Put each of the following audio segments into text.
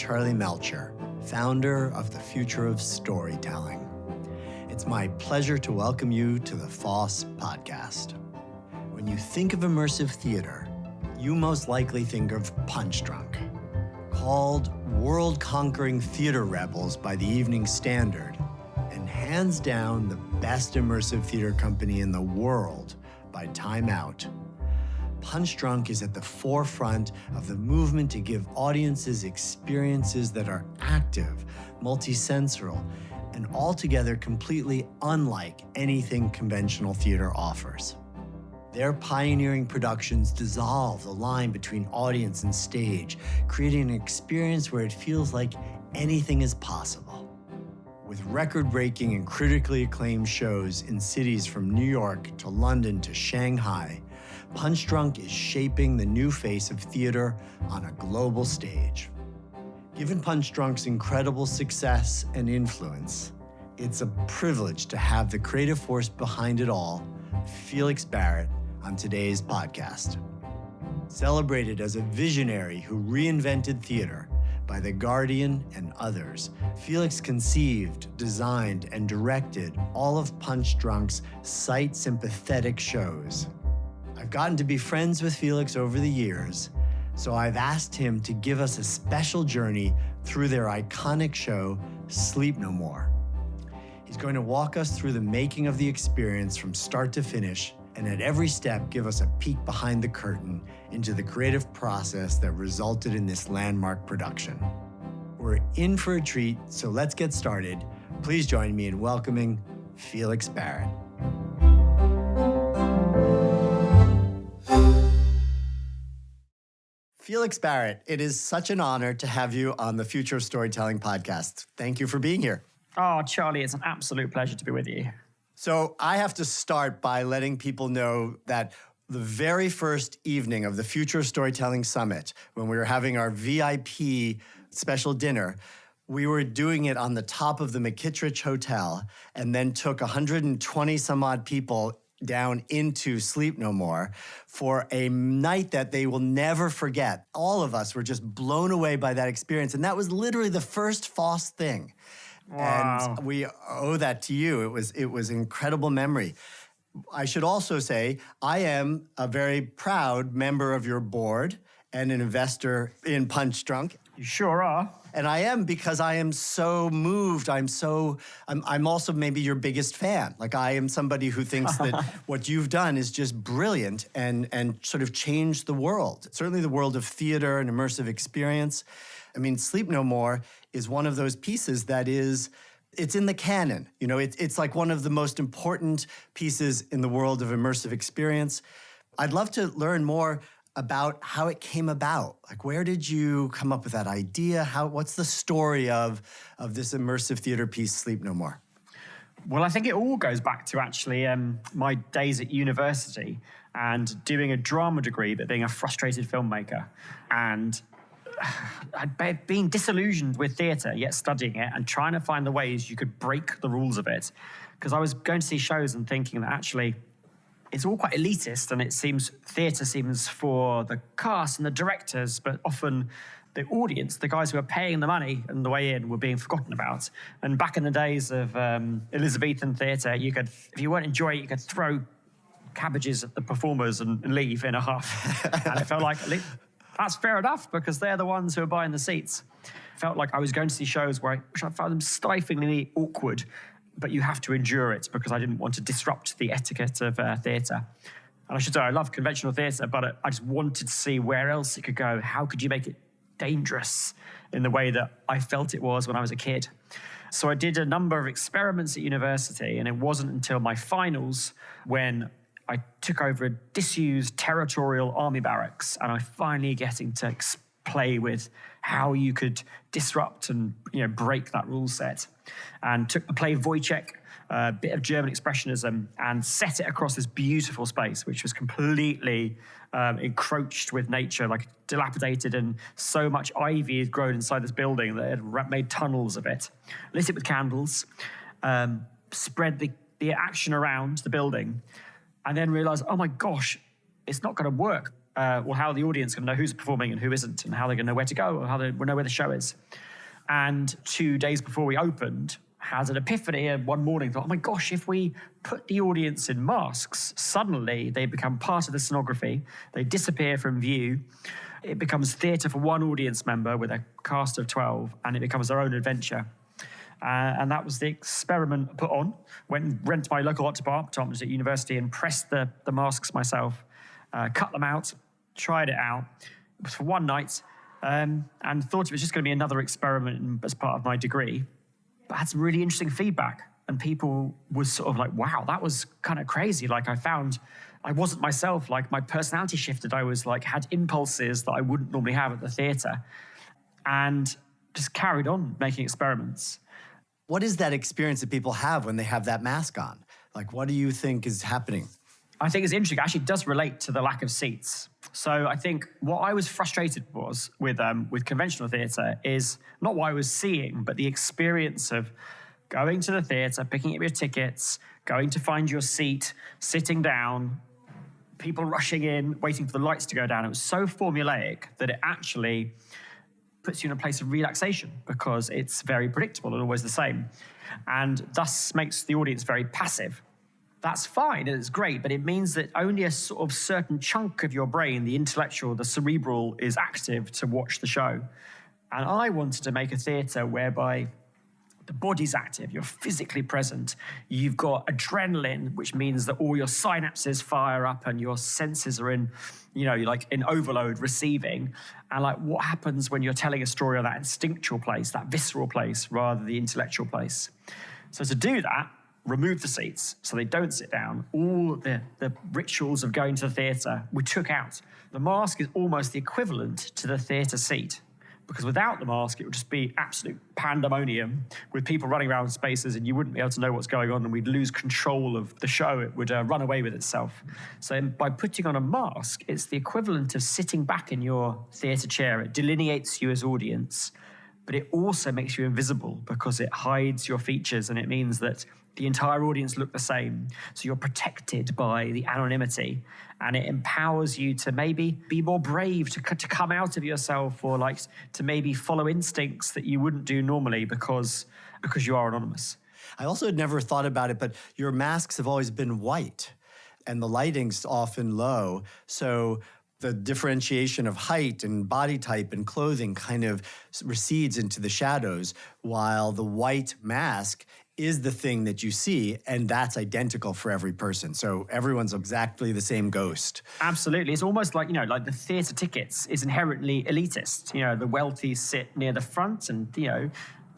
Charlie Melcher, founder of the Future of Storytelling. It's my pleasure to welcome you to the FoST Podcast. When you think of immersive theater, you most likely think of Punchdrunk. Called world-conquering theater rebels by the Evening Standard, and hands down the best immersive theater company in the world by Time Out, Punchdrunk is at the forefront of the movement to give audiences experiences that are active, multisensorial, and altogether completely unlike anything conventional theater offers. Their pioneering productions dissolve the line between audience and stage, creating an experience where it feels like anything is possible. With record-breaking and critically acclaimed shows in cities from New York to London to Shanghai, Punchdrunk is shaping the new face of theater on a global stage. Given Punchdrunk's incredible success and influence, it's a privilege to have the creative force behind it all, Felix Barrett, on today's podcast. Celebrated as a visionary who reinvented theater by The Guardian and others, Felix conceived, designed, and directed all of Punchdrunk's sight-sympathetic shows. I've gotten to be friends with Felix over the years, so I've asked him to give us a special journey through their iconic show, Sleep No More. He's going to walk us through the making of the experience from start to finish, and at every step give us a peek behind the curtain into the creative process that resulted in this landmark production. We're in for a treat, so let's get started. Please join me in welcoming Felix Barrett. Felix Barrett, it is such an honor to have you on the Future of Storytelling podcast. Thank you for being here. Oh, Charlie, it's an absolute pleasure to be with you. So I have to start by letting people know that the very first evening of the Future of Storytelling Summit, when we were having our VIP special dinner, we were doing it on the top of the McKittrick Hotel and then took 120 some odd people down into Sleep No More for a night that they will never forget. All of us were just blown away by that experience. And that was literally the first FoST thing. Wow. And we owe that to you. It was an incredible memory. I should also say, I am a very proud member of your board and an investor in Punchdrunk. You sure are. And I am because I am so moved. I'm also maybe your biggest fan. Like, I am somebody who thinks that what you've done is just brilliant and sort of changed the world. Certainly the world of theater and immersive experience. I mean, Sleep No More is one of those pieces that it's in the canon. You know, it's like one of the most important pieces in the world of immersive experience. I'd love to learn more about how it came about. Like, where did you come up with that idea? What's the story of this immersive theater piece, Sleep No More? Well, I think it all goes back to actually my days at university and doing a drama degree, but being a frustrated filmmaker. And I'd been disillusioned with theatre, yet studying it and trying to find the ways you could break the rules of it. Because I was going to see shows and thinking that actually it's all quite elitist, and theatre seems for the cast and the directors, but often the audience, the guys who are paying the money and the way in, were being forgotten about. And back in the days of Elizabethan theatre, if you weren't enjoying it, you could throw cabbages at the performers and leave in a huff. And it felt like, that's fair enough, because they're the ones who are buying the seats. It felt like I was going to see shows which I found them stiflingly awkward, but you have to endure it because I didn't want to disrupt the etiquette of theatre. And I should say, I love conventional theatre, but I just wanted to see where else it could go. How could you make it dangerous in the way that I felt it was when I was a kid? So I did a number of experiments at university, and it wasn't until my finals when I took over a disused territorial army barracks, and I finally getting to play with how you could disrupt and break that rule set. And took the play Wojciech, a bit of German expressionism, and set it across this beautiful space, which was completely encroached with nature, like dilapidated, and so much ivy had grown inside this building that it had made tunnels of it. Lit it with candles, spread the action around the building, and then realized, oh my gosh, it's not going to work. how are the audience going to know who's performing and who isn't, and how they're going to know where to go, or how they will know where the show is. And 2 days before we opened, had an epiphany one morning, thought, oh my gosh, if we put the audience in masks, suddenly they become part of the scenography, they disappear from view, it becomes theatre for one audience member with a cast of 12, and it becomes their own adventure. And that was the experiment put on. Went and rent my local art department at university and pressed the masks myself, cut them out, tried it out. It was for one night, and thought it was just going to be another experiment as part of my degree. But I had some really interesting feedback, and people was sort of like, wow, that was kind of crazy. Like, I found I wasn't myself. Like, my personality shifted. I was like, had impulses that I wouldn't normally have at the theatre, and just carried on making experiments. What is that experience that people have when they have that mask on? Like, what do you think is happening? I think it's interesting. It actually does relate to the lack of seats. So I think what I was frustrated was with conventional theatre is not what I was seeing, but the experience of going to the theatre, picking up your tickets, going to find your seat, sitting down, people rushing in, waiting for the lights to go down. It was so formulaic that it actually puts you in a place of relaxation because it's very predictable and always the same, and thus makes the audience very passive. That's fine, and it's great, but it means that only a sort of certain chunk of your brain, the intellectual, the cerebral, is active to watch the show. And I wanted to make a theatre whereby the body's active, you're physically present, you've got adrenaline, which means that all your synapses fire up and your senses are in, like in overload, receiving. And like, what happens when you're telling a story on that instinctual place, that visceral place, rather than the intellectual place? So to do that, remove the seats so they don't sit down. All the rituals of going to the theatre we took out. The mask is almost the equivalent to the theatre seat, because without the mask, it would just be absolute pandemonium with people running around spaces, and you wouldn't be able to know what's going on, and we'd lose control of the show. It would run away with itself. So by putting on a mask, it's the equivalent of sitting back in your theatre chair. It delineates you as audience, but it also makes you invisible because it hides your features, and it means that the entire audience look the same. So you're protected by the anonymity, and it empowers you to maybe be more brave, to come out of yourself, or like to maybe follow instincts that you wouldn't do normally because you are anonymous. I also had never thought about it, but your masks have always been white and the lighting's often low. So the differentiation of height and body type and clothing kind of recedes into the shadows, while the white mask is the thing that you see, and that's identical for every person. So everyone's exactly the same ghost. Absolutely. It's almost like, like the theatre tickets is inherently elitist. The wealthy sit near the front, and,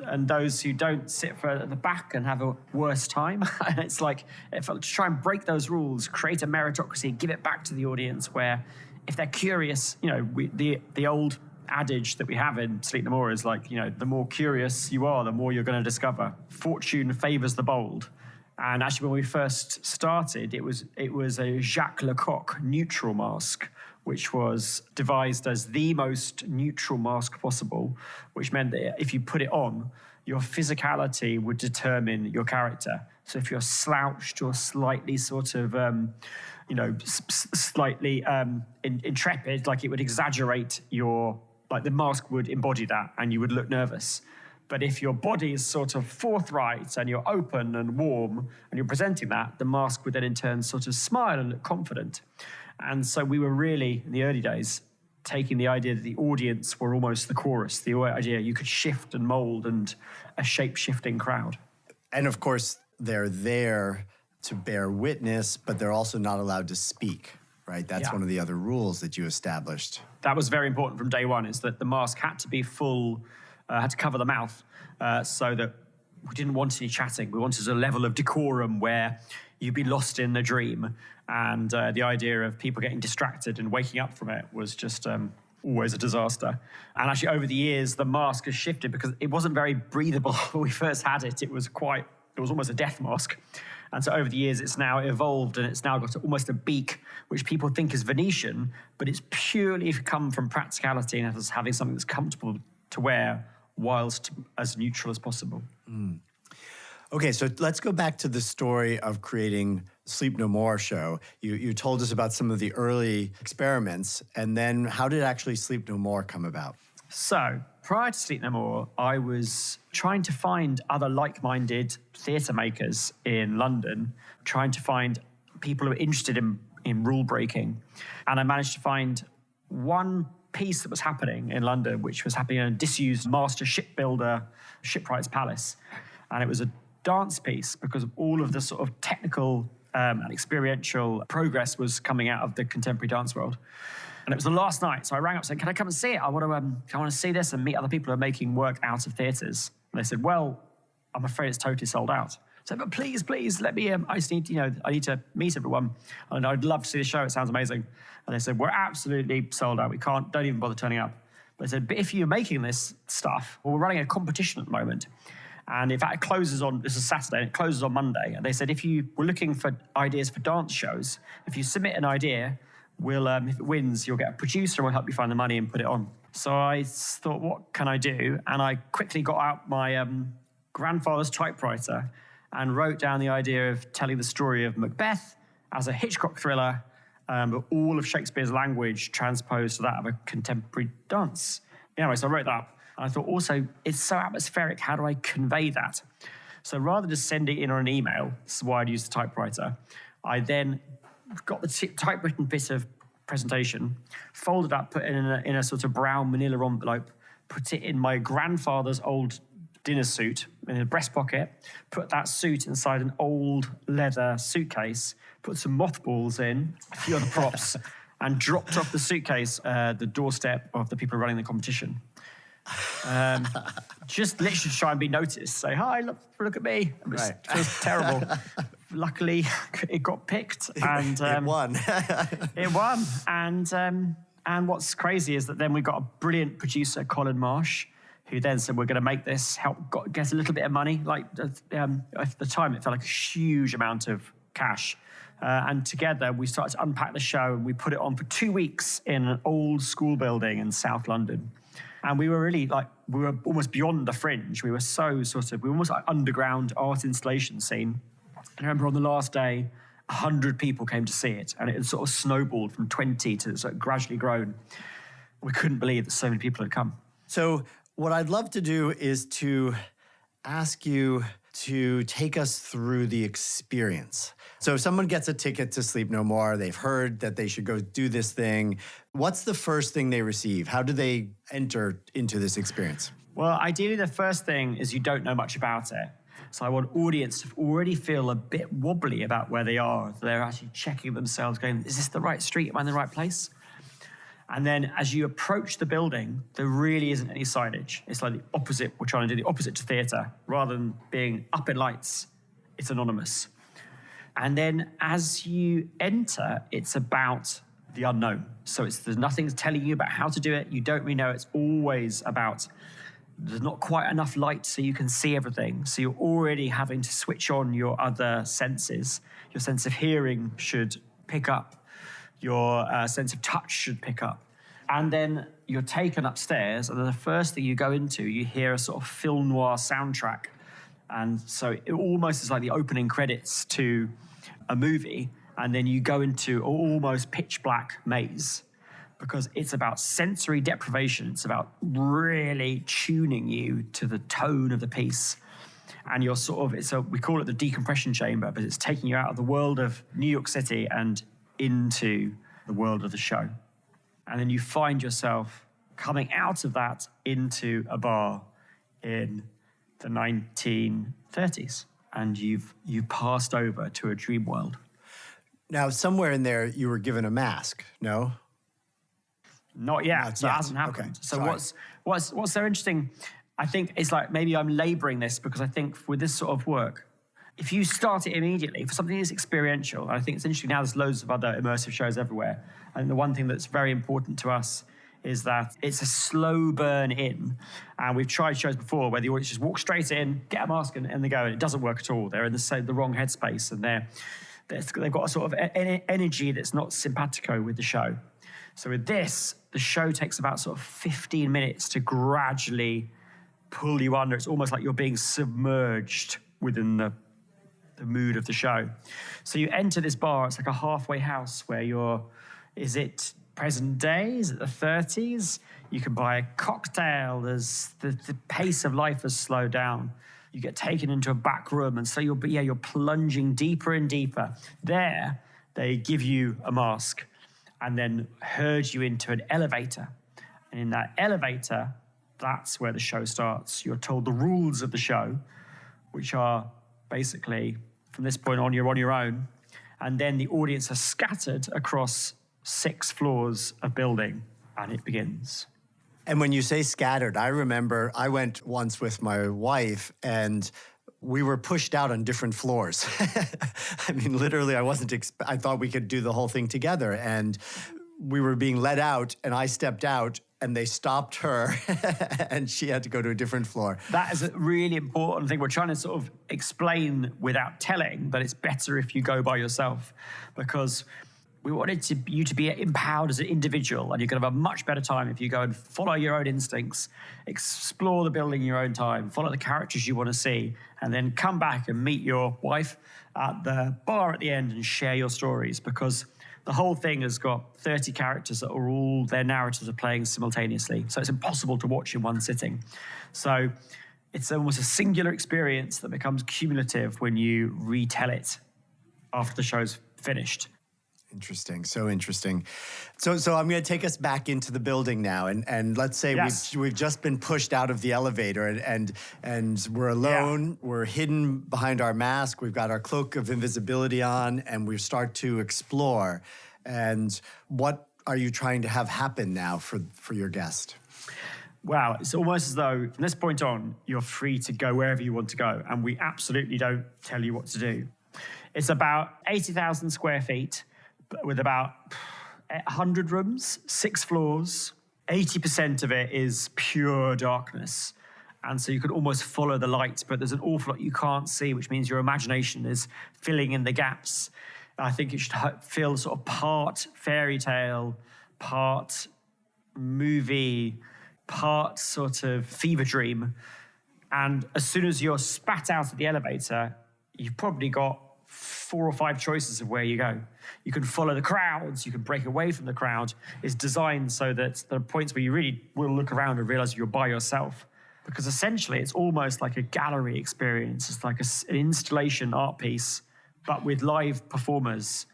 and those who don't sit at the back and have a worse time. And it's like, to try and break those rules, create a meritocracy, give it back to the audience, where if they're curious, the old adage that we have in Sleep No More is like, the more curious you are, the more you're going to discover. Fortune favors the bold. And actually, when we first started, it was a Jacques Lecoq neutral mask, which was devised as the most neutral mask possible, which meant that if you put it on, your physicality would determine your character. So if you're slouched or slightly sort of, slightly intrepid, like it would exaggerate the mask would embody that, and you would look nervous. But if your body is sort of forthright and you're open and warm and you're presenting that, the mask would then in turn sort of smile and look confident. And so we were really, in the early days, taking the idea that the audience were almost the chorus, the idea you could shift and mold and a shape-shifting crowd. And of course, they're there to bear witness, but they're also not allowed to speak, right? That's one of the other rules that you established. That was very important from day one, is that the mask had to be full, had to cover the mouth, so that we didn't want any chatting. We wanted a level of decorum where you'd be lost in a dream. And the idea of people getting distracted and waking up from it was just always a disaster. And actually, over the years, the mask has shifted because it wasn't very breathable when we first had it. It was almost a death mask. And so over the years, it's now evolved, and it's now got almost a beak, which people think is Venetian, but it's purely come from practicality and as having something that's comfortable to wear whilst as neutral as possible. Okay, so let's go back to the story of creating Sleep No More show. You told us about some of the early experiments, and then how did actually Sleep No More come about? So, prior to Sleep No More, I was trying to find other like-minded theatre makers in London, trying to find people who were interested in rule breaking. And I managed to find one piece that was happening in London, which was happening in a disused master shipbuilder, Shipwright's Palace. And it was a dance piece because of all of the sort of technical and experiential progress was coming out of the contemporary dance world. And it was the last night, so I rang up saying, can I come and see it? I want to see this and meet other people who are making work out of theatres. And they said, well, I'm afraid it's totally sold out. I said, but please, let me, I just need, I need to meet everyone. And I'd love to see the show, it sounds amazing. And they said, we're absolutely sold out. Don't even bother turning up. But they said, but if you're making this stuff, well, we're running a competition at the moment. And in fact, it closes on, this is Saturday, and it closes on Monday. And they said, if you were looking for ideas for dance shows, if you submit an idea, we'll, if it wins, you'll get a producer and we'll help you find the money and put it on. So I thought, what can I do? And I quickly got out my grandfather's typewriter and wrote down the idea of telling the story of Macbeth as a Hitchcock thriller, but all of Shakespeare's language transposed to that of a contemporary dance. Anyway, so I wrote that up. And I thought also, it's so atmospheric, how do I convey that? So rather than just sending it in on an email, this is why I'd use the typewriter, I then got the typewritten bit of presentation, folded up, put it in a sort of brown manila envelope, put it in my grandfather's old dinner suit in a breast pocket, put that suit inside an old leather suitcase, put some mothballs in, a few other props, and dropped off the suitcase the doorstep of the people running the competition. Just literally try and be noticed. Say, hi, look at me. It feels terrible. Luckily, it got picked. And it won. It won. And what's crazy is that then we got a brilliant producer, Colin Marsh, who then said, we're going to make this, get a little bit of money. Like at the time, it felt like a huge amount of cash. And together, we started to unpack the show, and we put it on for 2 weeks in an old school building in South London. And we were really we were almost beyond the fringe. We were we were almost like underground art installation scene. And I remember on the last day, 100 people came to see it, and it had sort of snowballed from 20 to sort of gradually grown. We couldn't believe that so many people had come. So what I'd love to do is to ask you to take us through the experience. So if someone gets a ticket to Sleep No More, they've heard that they should go do this thing. What's the first thing they receive? How do they enter into this experience? Well, ideally, the first thing is you don't know much about it. So I want audience to already feel a bit wobbly about where they are. They're actually checking themselves, going, is this the right street? Am I in the right place? And then as you approach the building, there really isn't any signage. It's like the opposite. We're trying to do the opposite to theatre. Rather than being up in lights, it's anonymous. And then as you enter, it's about the unknown. So there's nothing telling you about how to do it. You don't really know. It's always about there's not quite enough light so you can see everything. So you're already having to switch on your other senses. Your sense of hearing should pick up. Your sense of touch should pick up. And then you're taken upstairs, and then the first thing you go into, you hear a sort of film noir soundtrack. And so it almost is like the opening credits to a movie, and then you go into an almost pitch black maze, because it's about sensory deprivation. It's about really tuning you to the tone of the piece. And you're we call it the decompression chamber, but it's taking you out of the world of New York City and into the world of the show. And then you find yourself coming out of that into a bar in the 1930s, and you've passed over to a dream world. Now, somewhere in there, you were given a mask, no? Not yet. So it hasn't happened. Okay. So what's so interesting, I think, is like maybe I'm laboring this because I think with this sort of work, if you start it immediately for something that's experiential, and I think it's interesting now there's loads of other immersive shows everywhere, and the one thing that's very important to us is that it's a slow burn in. And we've tried shows before where the audience just walk straight in, get a mask, and they go, and it doesn't work at all. They're in the wrong headspace, and they've got a sort of energy that's not simpatico with the show. So with this, the show takes about sort of 15 minutes to gradually pull you under. It's almost like you're being submerged within the the mood of the show. So you enter this bar, it's like a halfway house where is it present day? Is it the 30s? You can buy a cocktail. There's the pace of life has slowed down. You get taken into a back room, and so you're plunging deeper and deeper. There, they give you a mask and then herd you into an elevator. And in that elevator, that's where the show starts. You're told the rules of the show, which are basically, from this point on, you're on your own. And then the audience are scattered across 6 floors of building, and it begins. And when you say scattered, I remember I went once with my wife and we were pushed out on different floors. I mean, literally, I thought we could do the whole thing together. And we were being let out and I stepped out and they stopped her and she had to go to a different floor. That is a really important thing. We're trying to sort of explain without telling that it's better if you go by yourself, because we wanted you to be empowered as an individual, and you're going to have a much better time if you go and follow your own instincts, explore the building in your own time, follow the characters you want to see, and then come back and meet your wife at the bar at the end and share your stories, because the whole thing has got 30 characters that are all, their narratives are playing simultaneously. So it's impossible to watch in one sitting. So it's almost a singular experience that becomes cumulative when you retell it after the show's finished. Interesting. So interesting. So I'm going to take us back into the building now. And let's say we've just been pushed out of the elevator and we're alone. Yeah. We're hidden behind our mask. We've got our cloak of invisibility on and we start to explore. And what are you trying to have happen now for your guest? Well, it's almost as though from this point on, you're free to go wherever you want to go. And we absolutely don't tell you what to do. It's about 80,000 square feet. With about 100 rooms, 6 floors, 80% of it is pure darkness. And so you can almost follow the light, but there's an awful lot you can't see, which means your imagination is filling in the gaps. I think it should feel sort of part fairy tale, part movie, part sort of fever dream. And as soon as you're spat out of the elevator, you've probably got 4 or 5 choices of where you go. You can follow the crowds, you can break away from the crowd. It's designed so that there are points where you really will look around and realize you're by yourself. Because essentially, it's almost like a gallery experience. It's like an installation art piece, but with live performers.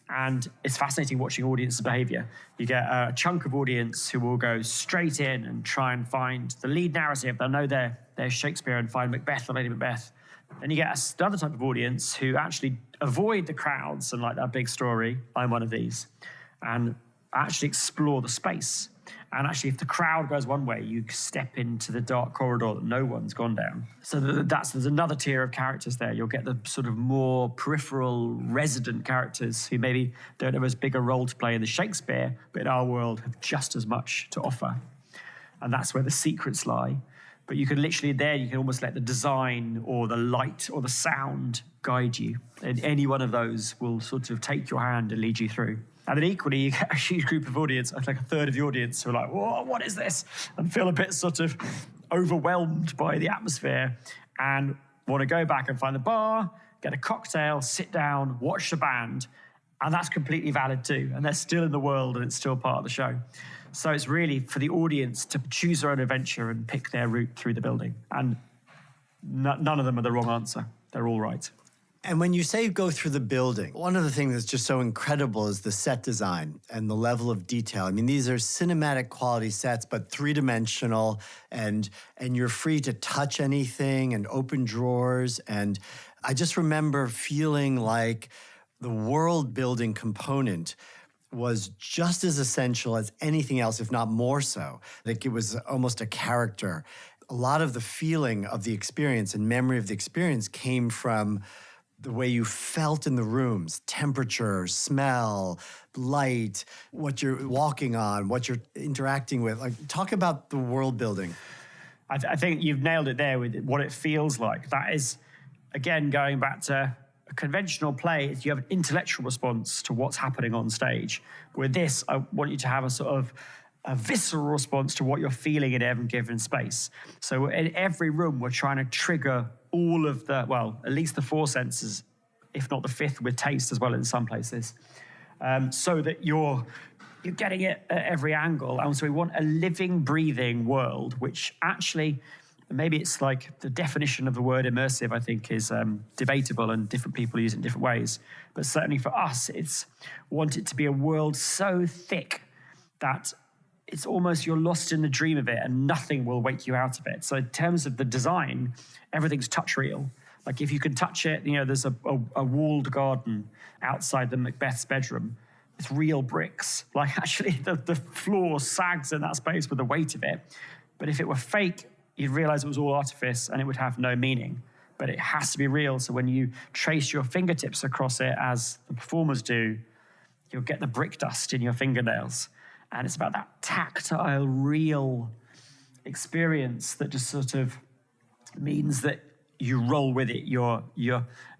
And it's fascinating watching audience behavior. You get a chunk of audience who will go straight in and try and find the lead narrative. They'll know their Shakespeare and find Macbeth or Lady Macbeth. Then you get another type of audience who actually avoid the crowds and like that big story, I'm one of these, and actually explore the space. And actually, if the crowd goes one way, you step into the dark corridor that no one's gone down. So there's another tier of characters there. You'll get the sort of more peripheral resident characters who maybe don't have as big a role to play in the Shakespeare, but in our world have just as much to offer. And that's where the secrets lie. But you can literally you can almost let the design or the light or the sound guide you. And any one of those will sort of take your hand and lead you through. And then equally, you get a huge group of audience, like a third of the audience who are like, whoa, what is this? And feel a bit sort of overwhelmed by the atmosphere and want to go back and find the bar, get a cocktail, sit down, watch the band. And that's completely valid too. And they're still in the world and it's still part of the show. So it's really for the audience to choose their own adventure and pick their route through the building. And none of them are the wrong answer. They're all right. And when you say go through the building, one of the things that's just so incredible is the set design and the level of detail. I mean, these are cinematic quality sets, but 3-dimensional, and you're free to touch anything and open drawers. And I just remember feeling like the world building component was just as essential as anything else, if not more so. Like it was almost a character. A lot of the feeling of the experience and memory of the experience came from the way you felt in the rooms, temperature, smell, light, what you're walking on, what you're interacting with. Like, talk about the world building. I think you've nailed it there with what it feels like. That is, again, going back to a conventional play, is you have an intellectual response to what's happening on stage. With this, I want you to have a sort of a visceral response to what you're feeling in every given space. So in every room, we're trying to trigger all of the, well, at least the 4 senses if not the fifth with taste as well in some places, so that you're getting it at every angle. And so we want a living, breathing world, which actually, maybe it's like the definition of the word immersive, I think, is debatable and different people use it in different ways. But certainly for us, it's want it to be a world so thick that it's almost you're lost in the dream of it and nothing will wake you out of it. So in terms of the design, everything's touch real. Like if you can touch it, there's a walled garden outside the Macbeth's bedroom. It's real bricks. Like actually the floor sags in that space with the weight of it. But if it were fake, you'd realize it was all artifice and it would have no meaning. But it has to be real. So when you trace your fingertips across it, as the performers do, you'll get the brick dust in your fingernails. And it's about that tactile, real experience that just sort of means that you roll with it.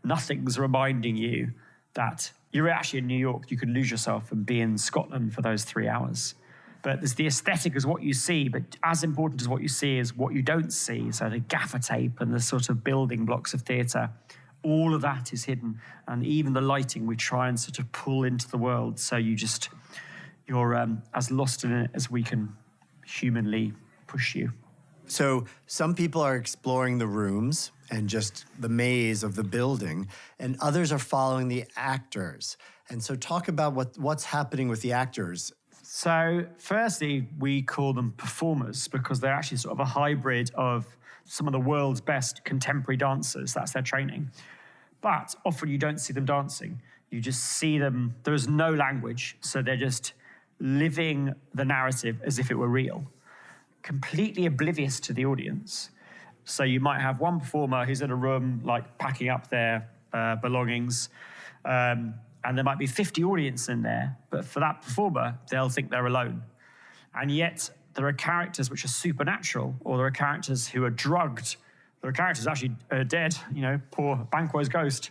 Nothing's reminding you that you're actually in New York. You can lose yourself and be in Scotland for those 3 hours. But there's the aesthetic is what you see, but as important as what you see is what you don't see. So the gaffer tape and the sort of building blocks of theatre, all of that is hidden. And even the lighting, we try and sort of pull into the world. So you're as lost in it as we can humanly push you. So some people are exploring the rooms and just the maze of the building, and others are following the actors. And so talk about what's happening with the actors. So firstly, we call them performers because they're actually sort of a hybrid of some of the world's best contemporary dancers. That's their training. But often you don't see them dancing. You just see them, there's no language, so they're just living the narrative as if it were real, completely oblivious to the audience. So you might have one performer who's in a room, like packing up their belongings, and there might be 50 audience in there, but for that performer, they'll think they're alone. And yet there are characters which are supernatural, or there are characters who are drugged. There are characters actually dead, poor Banquo's ghost.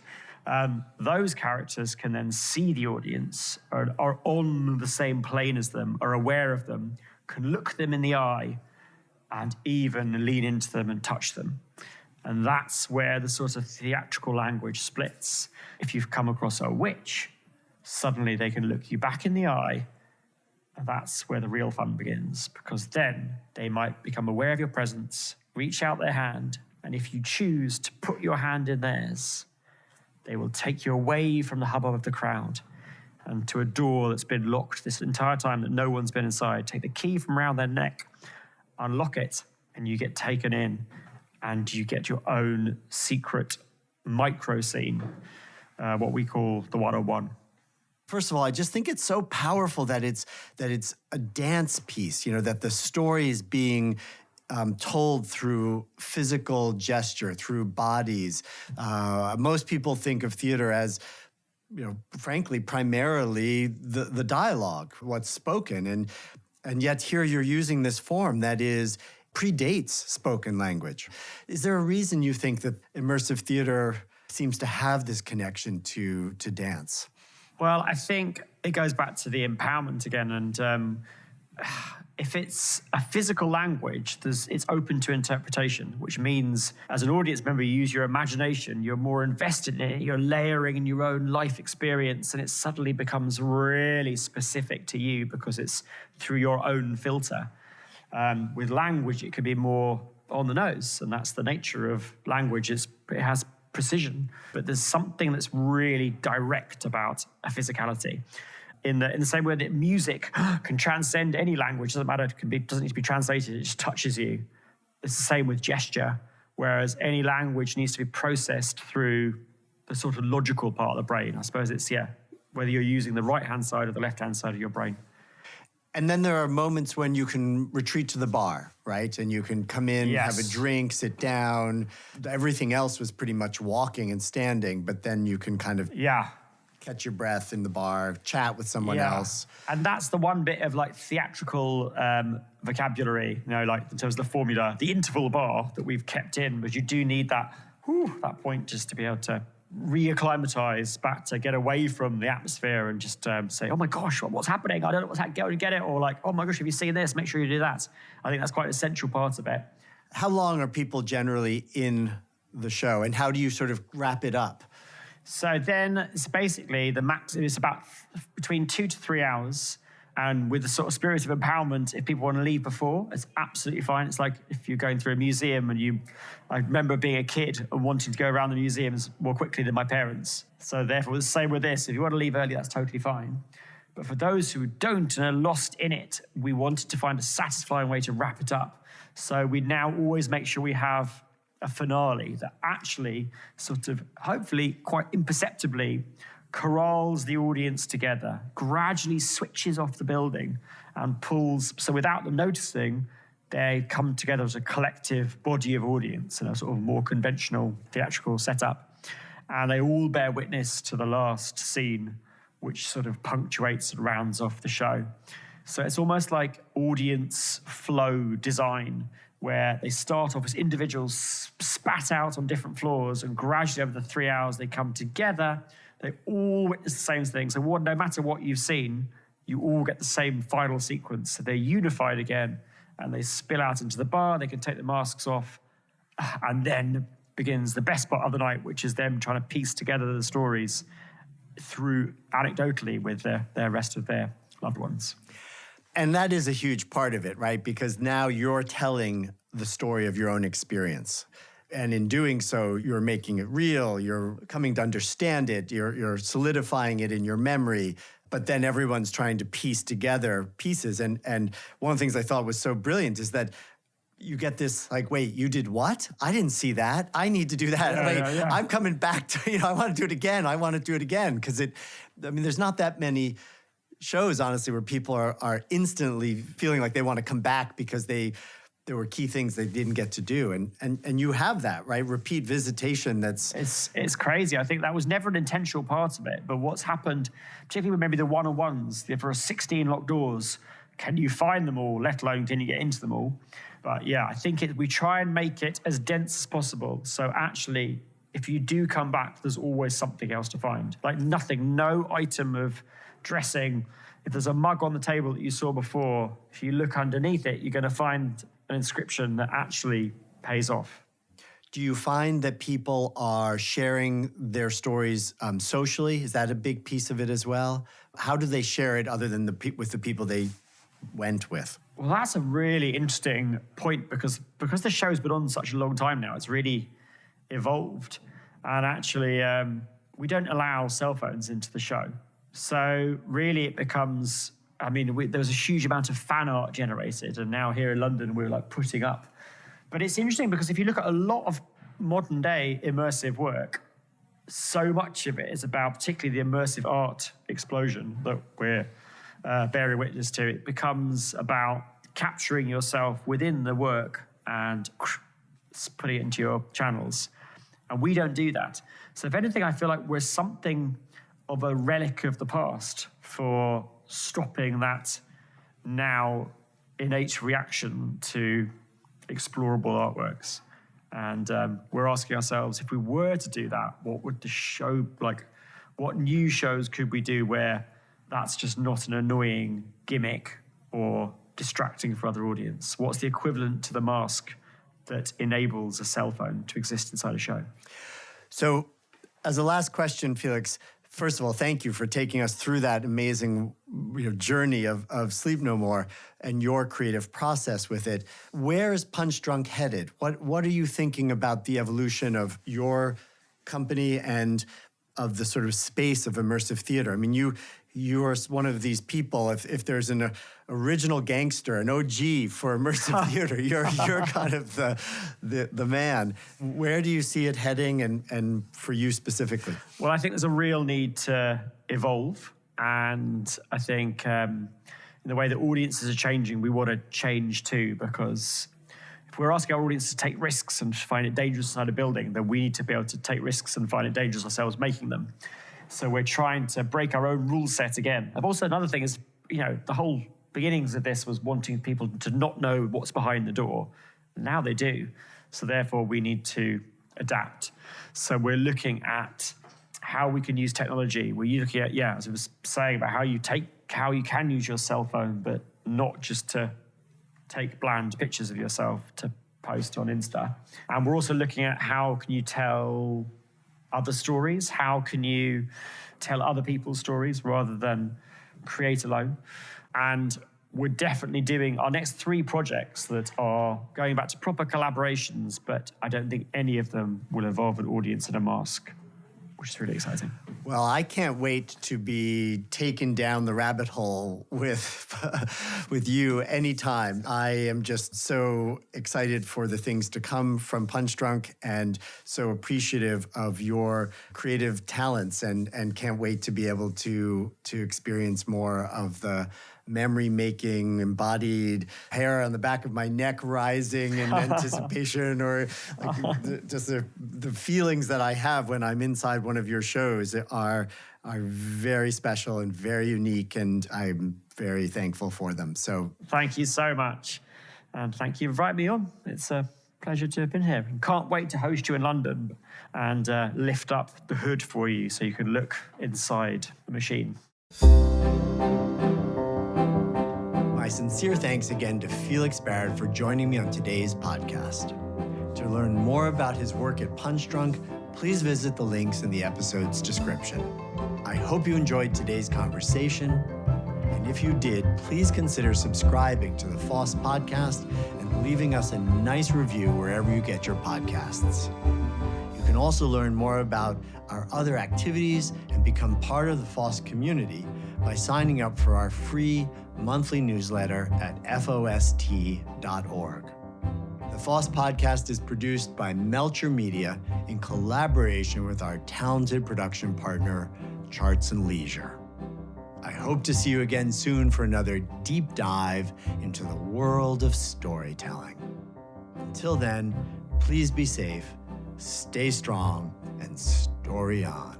Those characters can then see the audience, are on the same plane as them, are aware of them, can look them in the eye, and even lean into them and touch them. And that's where the sort of theatrical language splits. If you've come across a witch, suddenly they can look you back in the eye, and that's where the real fun begins, because then they might become aware of your presence, reach out their hand, and if you choose to put your hand in theirs, they will take you away from the hubbub of the crowd and to a door that's been locked this entire time that no one's been inside. Take the key from around their neck, unlock it, and you get taken in, and you get your own secret micro scene, what we call the 101. First of all, I just think it's so powerful that it's a dance piece, that the story is being told through physical gesture, through bodies. Most people think of theater as, frankly, primarily the dialogue, what's spoken. And yet here you're using this form that predates spoken language. Is there a reason you think that immersive theater seems to have this connection to dance? Well, I think it goes back to the empowerment again. And if it's a physical language, it's open to interpretation, which means as an audience member, you use your imagination, you're more invested in it, you're layering in your own life experience, and it suddenly becomes really specific to you because it's through your own filter. With language, it can be more on the nose, and that's the nature of language. It has precision, but there's something that's really direct about a physicality. In the same way that music can transcend any language, doesn't matter, doesn't need to be translated, it just touches you. It's the same with gesture, whereas any language needs to be processed through the sort of logical part of the brain. I suppose it's, whether you're using the right-hand side or the left-hand side of your brain. And then there are moments when you can retreat to the bar, right? And you can come in, Yes. have a drink, sit down. Everything else was pretty much walking and standing, but then you can kind of catch your breath in the bar, chat with someone else. And that's the one bit of like theatrical vocabulary, like in terms of the formula, the interval bar that we've kept in, but you do need that point just to be able to reacclimatize back, to get away from the atmosphere and just say, oh my gosh, what's happening? I don't know what's happening, go and get it. Or like, oh my gosh, have you seen this? Make sure you do that. I think that's quite an essential part of it. How long are people generally in the show, and how do you sort of wrap it up? So then it's basically the max, it's about between 2 to 3 hours. And with the sort of spirit of empowerment, if people want to leave before, it's absolutely fine. It's like if you're going through a museum I remember being a kid and wanting to go around the museums more quickly than my parents. So therefore, it's the same with this. If you want to leave early, that's totally fine. But for those who don't and are lost in it, we wanted to find a satisfying way to wrap it up. So we now always make sure we have a finale that actually sort of, hopefully quite imperceptibly, corrals the audience together, gradually switches off the building and pulls, so without them noticing, they come together as a collective body of audience in a sort of more conventional theatrical setup. And they all bear witness to the last scene, which sort of punctuates and rounds off the show. So it's almost like audience flow design, where they start off as individuals spat out on different floors, and gradually over the 3 hours they come together. They all witness the same thing. So no matter what you've seen, you all get the same final sequence. So they're unified again, and they spill out into the bar. They can take the masks off, and then begins the best part of the night, which is them trying to piece together the stories through anecdotally with the rest of their loved ones. And that is a huge part of it, right? Because now you're telling the story of your own experience. And in doing so, you're making it real, you're coming to understand it, you're solidifying it in your memory, but then everyone's trying to piece together pieces. And one of the things I thought was so brilliant is that you get this, like, wait, you did what? I didn't see that. I need to do that. I'm coming back to, I want to do it again. I want to do it again. Because there's not that many shows, honestly, where people are instantly feeling like they want to come back because there were key things they didn't get to do. And you have that, right? Repeat visitation. It's crazy. I think that was never an intentional part of it. But what's happened, particularly with maybe the one-on-ones, there are 16 locked doors. Can you find them all, let alone can you get into them all? But yeah, I think we try and make it as dense as possible. So actually, if you do come back, there's always something else to find. Like nothing, no item of dressing. If there's a mug on the table that you saw before, if you look underneath it, you're going to find an inscription that actually pays off. Do you find that people are sharing their stories socially? Is that a big piece of it as well? How do they share it other than with the people they went with? Well, that's a really interesting point because the show's been on such a long time now, it's really evolved. And actually, we don't allow cell phones into the show. So really it becomes, there was a huge amount of fan art generated, and now here in London, we're like putting up. But it's interesting because if you look at a lot of modern day immersive work, so much of it is about particularly the immersive art explosion that we're bearing witness to. It becomes about capturing yourself within the work and putting it into your channels. And we don't do that. So if anything, I feel like we're something of a relic of the past for stopping that now innate reaction to explorable artworks. And we're asking ourselves, if we were to do that, what would the show, like, what new shows could we do where that's just not an annoying gimmick or distracting for other audience? What's the equivalent to the mask that enables a cell phone to exist inside a show? So as a last question, Felix, first of all, thank you for taking us through that amazing journey of Sleep No More and your creative process with it. Where is Punchdrunk headed? What are you thinking about the evolution of your company and of the sort of space of immersive theater? I mean, you are one of these people, if there's an original gangster, an OG for immersive theater, you're kind of the man. Where do you see it heading and for you specifically? Well, I think there's a real need to evolve. And I think in the way that audiences are changing, we want to change too, because if we're asking our audience to take risks and find it dangerous inside a building, then we need to be able to take risks and find it dangerous ourselves making them. So we're trying to break our own rule set again. And also another thing is, the whole beginnings of this was wanting people to not know what's behind the door. Now they do. So therefore we need to adapt. So we're looking at how we can use technology. We're looking at, as I was saying, about how you can use your cell phone, but not just to take bland pictures of yourself to post on Insta. And we're also looking at how can you tell other stories? How can you tell other people's stories rather than create alone? And we're definitely doing our next 3 projects that are going back to proper collaborations, but I don't think any of them will involve an audience in a mask, which is really exciting. Well, I can't wait to be taken down the rabbit hole with you anytime. I am just so excited for the things to come from Punchdrunk and so appreciative of your creative talents and can't wait to be able to experience more of the memory-making, embodied hair on the back of my neck rising in anticipation, or like just the feelings that I have when I'm inside one of your shows are very special and very unique, and I'm very thankful for them. So thank you so much, and thank you for inviting me on. It's a pleasure to have been here. Can't wait to host you in London and lift up the hood for you so you can look inside the machine. My sincere thanks again to Felix Barrett for joining me on today's podcast. To learn more about his work at Punchdrunk, please visit the links in the episode's description. I hope you enjoyed today's conversation, and if you did, please consider subscribing to the FoST Podcast and leaving us a nice review wherever you get your podcasts. You can also learn more about our other activities and become part of the FoST community by signing up for our free monthly newsletter at FoST.org. The FoST Podcast is produced by Melcher Media in collaboration with our talented production partner, Charts and Leisure. I hope to see you again soon for another deep dive into the world of storytelling. Until then, please be safe, stay strong, and story on.